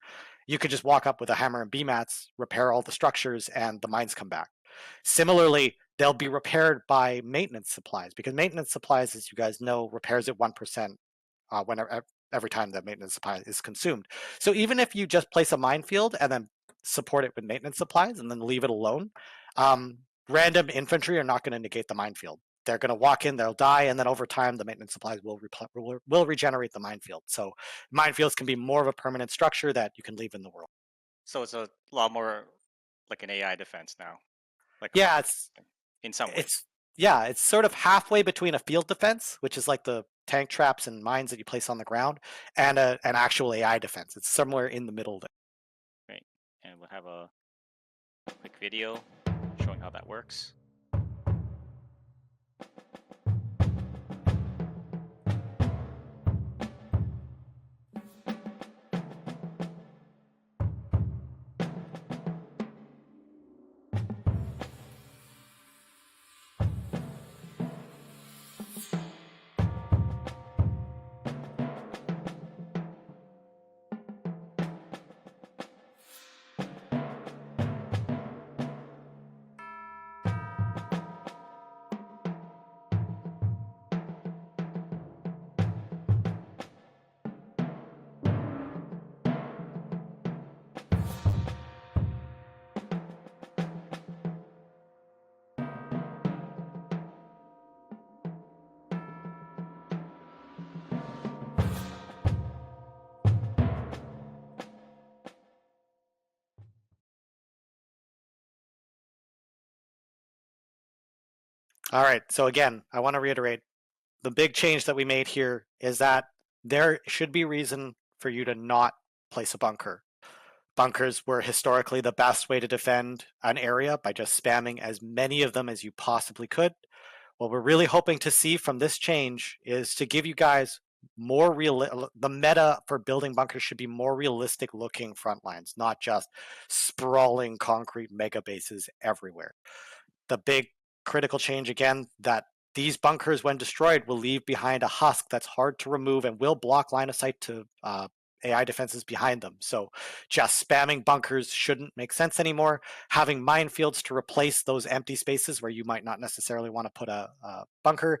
Speaker 3: you could just walk up with a hammer and B-mats, repair all the structures, and the mines come back. Similarly, they'll be repaired by maintenance supplies, because maintenance supplies, as you guys know, repairs at 1%. Every time the maintenance supply is consumed. So even if you just place a minefield and then support it with maintenance supplies and then leave it alone, random infantry are not going to negate the minefield. They're going to walk in, they'll die, and then over time the maintenance supplies will regenerate the minefield. So minefields can be more of a permanent structure that you can leave in the world.
Speaker 2: So it's a lot more like an AI defense now.
Speaker 3: Yeah, it's
Speaker 2: in some ways.
Speaker 3: It's sort of halfway between a field defense, which is like the tank traps and mines that you place on the ground, and an actual AI defense. It's somewhere in the middle there.
Speaker 2: Right, and we'll have a quick video showing how that works.
Speaker 3: All right, so again, I want to reiterate, the big change that we made here is that there should be reason for you to not place a bunker. Bunkers were historically the best way to defend an area by just spamming as many of them as you possibly could. What we're really hoping to see from this change is to give you guys more the meta for building bunkers should be more realistic looking front lines, not just sprawling concrete mega bases everywhere. The big critical change, again, that these bunkers, when destroyed, will leave behind a husk that's hard to remove and will block line of sight to AI defenses behind them. So just spamming bunkers shouldn't make sense anymore. Having minefields to replace those empty spaces where you might not necessarily want to put a bunker.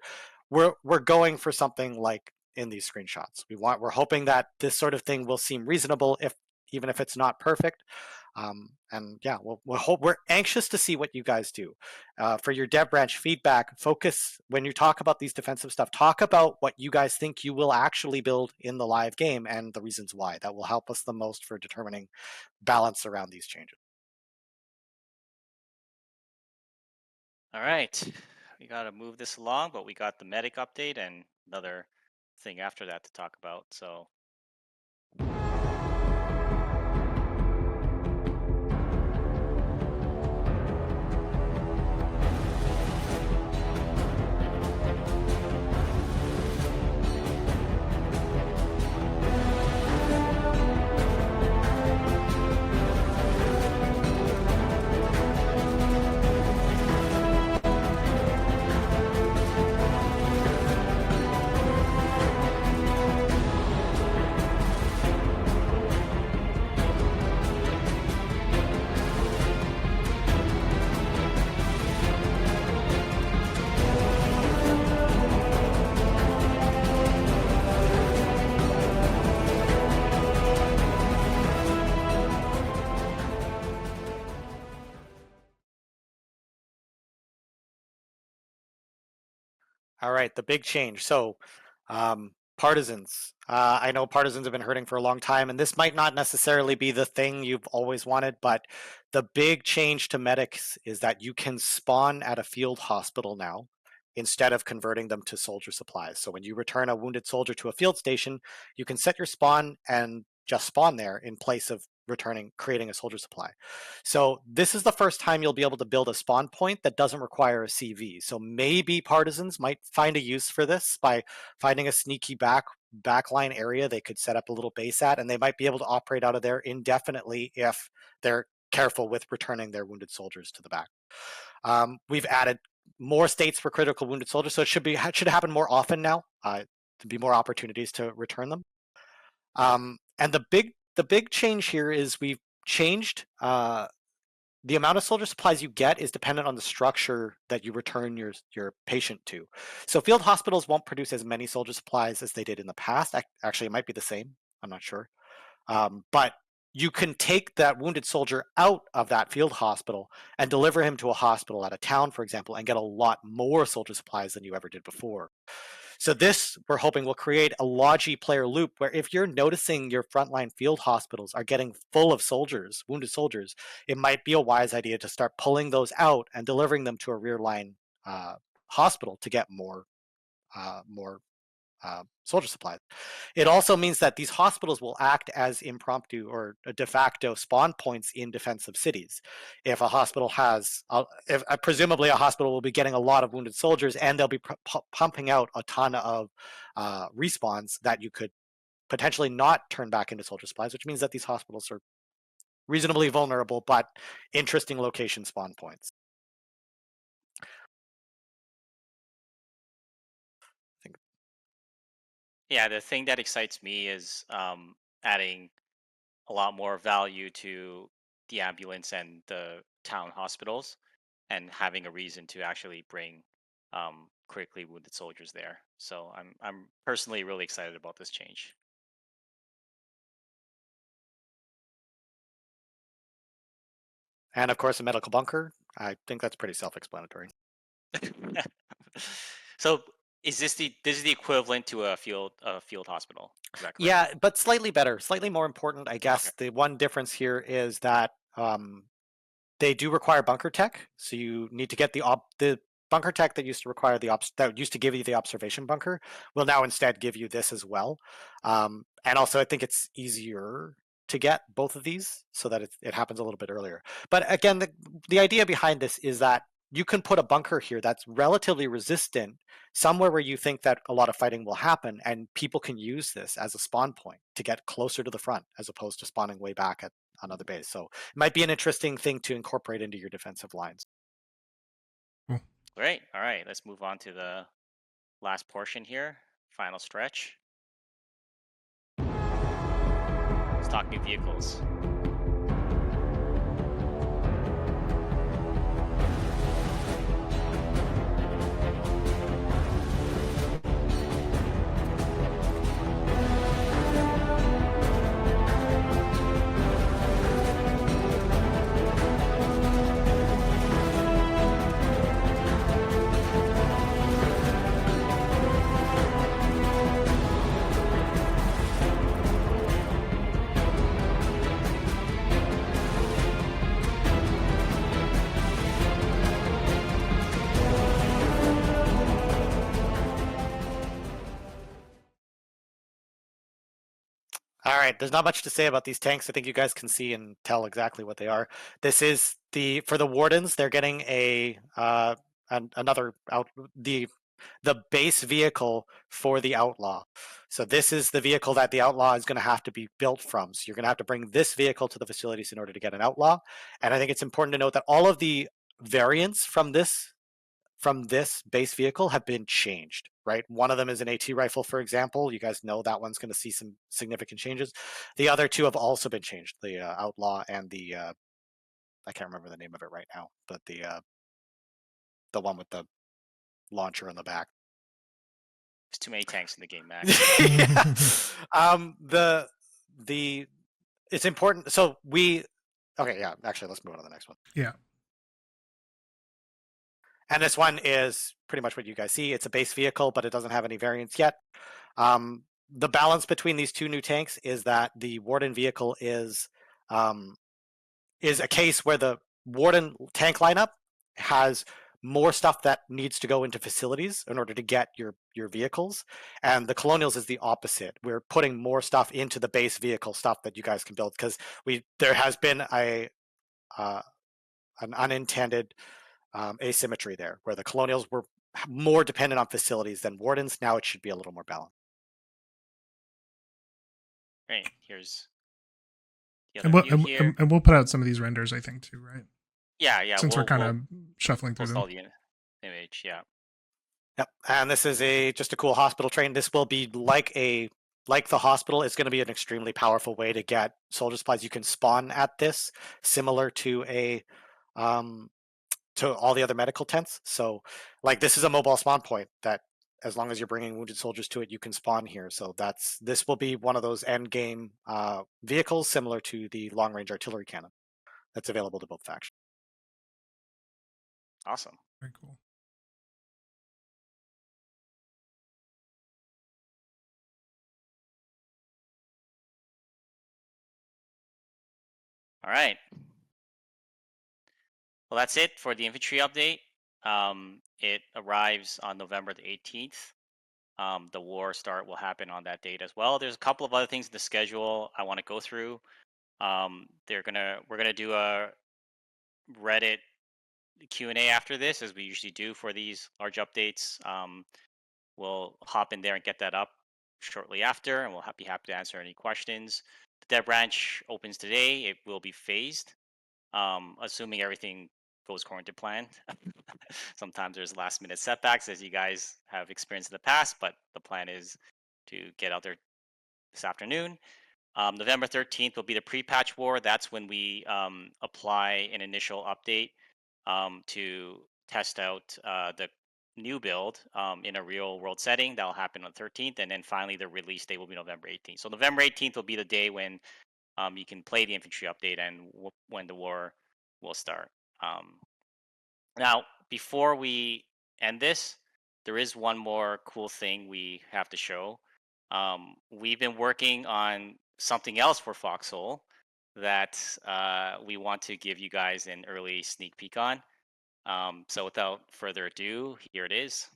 Speaker 3: We're going for something like in these screenshots. We're hoping that this sort of thing will seem reasonable, even if it's not perfect. And yeah, we're anxious to see what you guys do. For your dev branch feedback, focus when you talk about these defensive stuff, talk about what you guys think you will actually build in the live game and the reasons why. That will help us the most for determining balance around these changes.
Speaker 2: All right, we got to move this along, but we got the medic update and another thing after that to talk about. So
Speaker 3: All right, the big change. So, partisans. I know partisans have been hurting for a long time, and this might not necessarily be the thing you've always wanted, but the big change to medics is that you can spawn at a field hospital now instead of converting them to soldier supplies. So when you return a wounded soldier to a field station, you can set your spawn and just spawn there in place of creating a soldier supply. So this is the first time you'll be able to build a spawn point that doesn't require a CV. So maybe partisans might find a use for this by finding a sneaky backline area they could set up a little base at, and they might be able to operate out of there indefinitely if they're careful with returning their wounded soldiers to the back. We've added more states for critical wounded soldiers, so it should happen more often now. To be more opportunities to return them. And the big change here is we've changed the amount of soldier supplies you get is dependent on the structure that you return your patient to. So field hospitals won't produce as many soldier supplies as they did in the past. Actually, it might be the same. I'm not sure. But you can take that wounded soldier out of that field hospital and deliver him to a hospital at a town, for example, and get a lot more soldier supplies than you ever did before. So this, we're hoping, will create a logi player loop where if you're noticing your frontline field hospitals are getting full of soldiers, wounded soldiers, it might be a wise idea to start pulling those out and delivering them to a rear line hospital to get more soldier supplies. It also means that these hospitals will act as impromptu or de facto spawn points in defensive cities. If a hospital has, presumably a hospital will be getting a lot of wounded soldiers, and they'll be pumping out a ton of respawns that you could potentially not turn back into soldier supplies, which means that these hospitals are reasonably vulnerable, but interesting location spawn points.
Speaker 2: Yeah, the thing that excites me is adding a lot more value to the ambulance and the town hospitals, and having a reason to actually bring critically wounded soldiers there. So I'm personally really excited about this change.
Speaker 3: And of course, a medical bunker. I think that's pretty self-explanatory.
Speaker 2: So is this the equivalent to a field hospital? Is that correct?
Speaker 3: Yeah, but slightly better, slightly more important, I guess.
Speaker 2: Okay.
Speaker 3: The one difference here is that they do require bunker tech, so you need to get the bunker tech that used to require that used to give you the observation bunker will now instead give you this as well. And also, I think it's easier to get both of these so that it happens a little bit earlier. But again, the idea behind this is that you can put a bunker here that's relatively resistant somewhere where you think that a lot of fighting will happen, and people can use this as a spawn point to get closer to the front as opposed to spawning way back at another base. So it might be an interesting thing to incorporate into your defensive lines.
Speaker 2: Great. All right, let's move on to the last portion here, final stretch. Let's talk new vehicles.
Speaker 3: All right, there's not much to say about these tanks. I think you guys can see and tell exactly what they are. This is for the Wardens. They're getting another the base vehicle for the Outlaw. So this is the vehicle that the Outlaw is going to have to be built from. So you're going to have to bring this vehicle to the facilities in order to get an Outlaw. And I think it's important to note that all of the variants from this base vehicle have been changed, right? One of them is an AT rifle, for example. You guys know that one's going to see some significant changes. The other two have also been changed, the Outlaw and the, I can't remember the name of it right now, but the one with the launcher on the back.
Speaker 2: There's too many tanks in the game, Max.
Speaker 3: It's important. So okay, yeah, actually, let's move on to the next one.
Speaker 1: Yeah.
Speaker 3: And this one is pretty much what you guys see. It's a base vehicle, but it doesn't have any variants yet. The balance between these two new tanks is that the Warden vehicle is a case where the Warden tank lineup has more stuff that needs to go into facilities in order to get your vehicles, and the Colonials is the opposite. We're putting more stuff into the base vehicle stuff that you guys can build, because there has been an unintended asymmetry there, where the Colonials were more dependent on facilities than Wardens. Now it should be a little more balanced.
Speaker 2: Great. Here's the
Speaker 1: And
Speaker 2: other view here.
Speaker 1: we'll put out some of these renders, I think, too, right?
Speaker 2: Yeah.
Speaker 1: Since we're kind of shuffling through
Speaker 2: post
Speaker 1: them.
Speaker 2: all the image. Yeah.
Speaker 3: Yep. And this is just a cool hospital train. This will be like the hospital. It's going to be an extremely powerful way to get soldier supplies. You can spawn at this, similar to to all the other medical tents. So, like, this is a mobile spawn point that, as long as you're bringing wounded soldiers to it, you can spawn here. So this will be one of those end game vehicles, similar to the long range artillery cannon that's available to both factions.
Speaker 2: Awesome.
Speaker 1: Very cool.
Speaker 2: All right. Well, that's it for the infantry update. It arrives on November the 18th. The war start will happen on that date as well. There's a couple of other things in the schedule I want to go through. We're gonna do a Reddit Q&A after this, as we usually do for these large updates. We'll hop in there and get that up shortly after, and we'll be happy to answer any questions. The dev branch opens today. It will be phased, assuming everything goes according to plan. Sometimes there's last minute setbacks, as you guys have experienced in the past, but the plan is to get out there this afternoon. November 13th will be the pre-patch war. That's when we apply an initial update to test out the new build in a real world setting. That'll happen on the 13th. And then finally, the release date will be November 18th. So November 18th will be the day when you can play the infantry update and when the war will start. Now, before we end this, there is one more cool thing we have to show. We've been working on something else for Foxhole that we want to give you guys an early sneak peek on. So without further ado, here it is.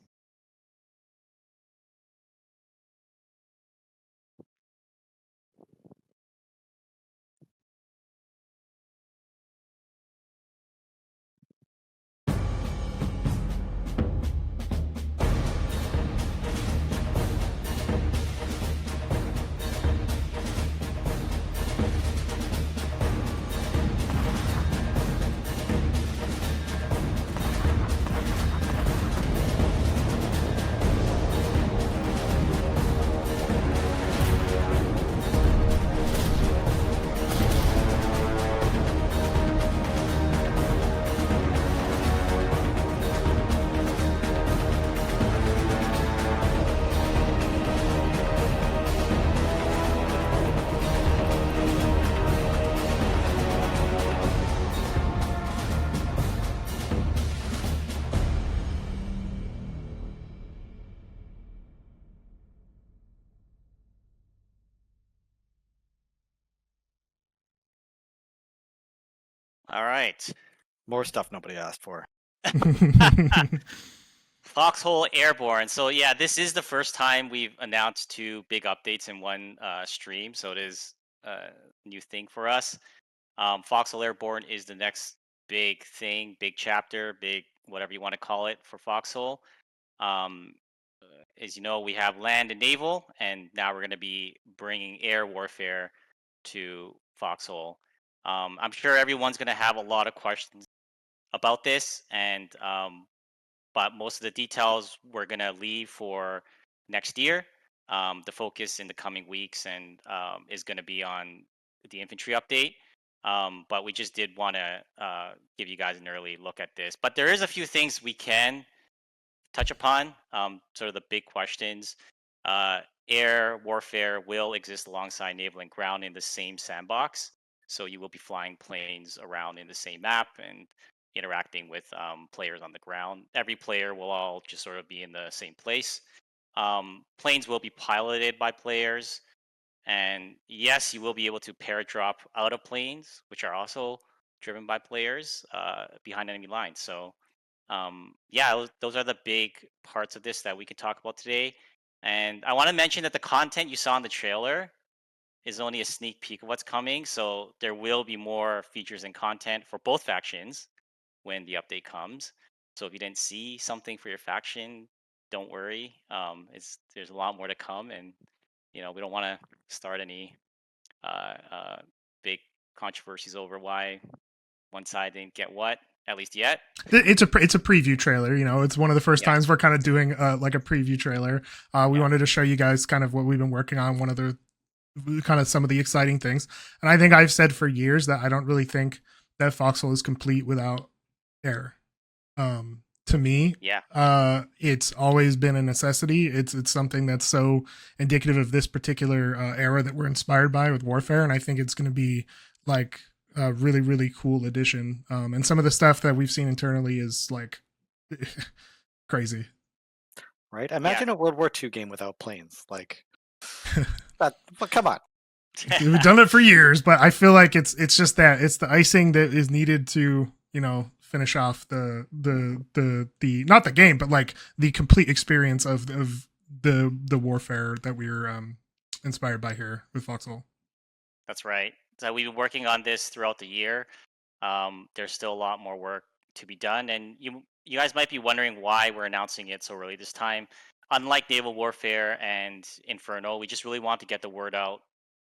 Speaker 2: All right.
Speaker 3: More stuff nobody asked for.
Speaker 2: Foxhole Airborne. So yeah, this is the first time we've announced two big updates in one stream. So it is a new thing for us. Foxhole Airborne is the next big thing, big chapter, big whatever you want to call it for Foxhole. As you know, we have land and naval, and now we're going to be bringing air warfare to Foxhole. I'm sure everyone's going to have a lot of questions about this, and but most of the details we're going to leave for next year. The focus in the coming weeks and is going to be on the infantry update. But we just did want to give you guys an early look at this. But there is a few things we can touch upon, sort of the big questions. Air warfare will exist alongside naval and ground in the same sandbox. So you will be flying planes around in the same map, and interacting with players on the ground. Every player will all just sort of be in the same place. Planes will be piloted by players, and yes, you will be able to paradrop out of planes, which are also driven by players behind enemy lines. So yeah, those are the big parts of this that we can talk about today. And I want to mention that the content you saw in the trailer is only a sneak peek of what's coming. So there will be more features and content for both factions when the update comes. So if you didn't see something for your faction, don't worry. There's a lot more to come, and we don't want to start any big controversies over why one side didn't get what, at least yet.
Speaker 1: It's a preview trailer. It's one of the first times we're kind of doing like a preview trailer. We wanted to show you guys kind of what we've been working on. One of the kind of some of the exciting things, and I think I've said for years that I don't really think that Foxhole is complete without air. To me, it's always been a necessity. It's something that's so indicative of this particular era that we're inspired by with warfare, and I think it's going to be like a really, really cool addition. And some of the stuff that we've seen internally is like crazy.
Speaker 3: Right? Imagine a World War II game without planes. Like, but come on.
Speaker 1: We've done it for years, but I feel like it's just that it's the icing that is needed to finish off the not the game, but like the complete experience of the warfare that we're inspired by here with Foxhole.
Speaker 2: That's right. So we've been working on this throughout the year. There's still a lot more work to be done, and you guys might be wondering why we're announcing it so early this time. Unlike naval warfare and Inferno, we just really want to get the word out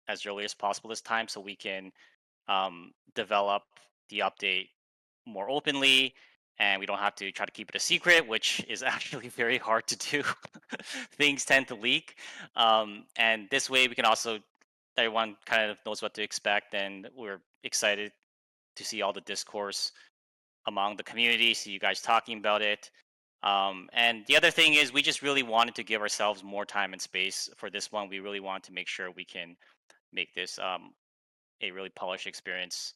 Speaker 2: as early as possible this time, so we can develop the update more openly, and we don't have to try to keep it a secret, which is actually very hard to do. Things tend to leak, and this way we can also, everyone kind of knows what to expect, and we're excited to see all the discourse among the community, see you guys talking about it. And the other thing is we just really wanted to give ourselves more time and space for this one. We really want to make sure we can make this a really polished experience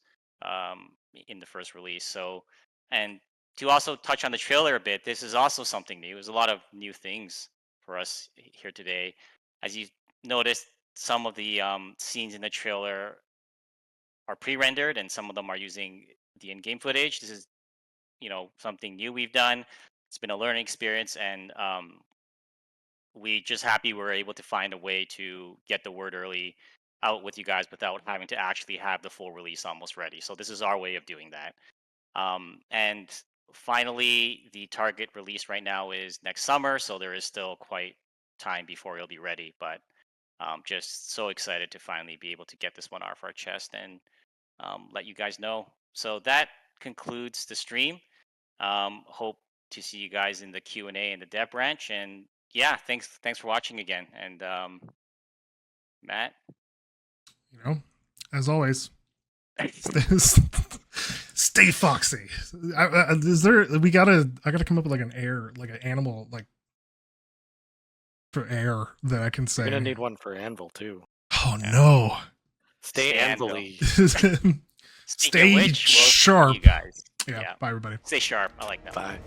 Speaker 2: in the first release. So, and to also touch on the trailer a bit, this is also something new. There's a lot of new things for us here today. As you noticed, some of the scenes in the trailer are pre-rendered, and some of them are using the in-game footage. This is, something new we've done. It's been a learning experience, and we just happy we're able to find a way to get the word early out with you guys without having to actually have the full release almost ready. So this is our way of doing that. And finally, the target release right now is next summer, so there is still quite time before it'll be ready. But just so excited to finally be able to get this one off our chest and let you guys know. So that concludes the stream. Hope to see you guys in the Q&A in the dev branch. And yeah, thanks for watching again. And Matt,
Speaker 1: as always, stay foxy. I gotta come up with like an animal like for air that I can say.
Speaker 3: You're gonna need one for anvil too.
Speaker 1: Oh no.
Speaker 3: Stay anvil-y.
Speaker 1: Stay sharp.
Speaker 2: you guys.
Speaker 1: Yeah. Bye everybody.
Speaker 2: Stay sharp. I like that.
Speaker 3: Bye.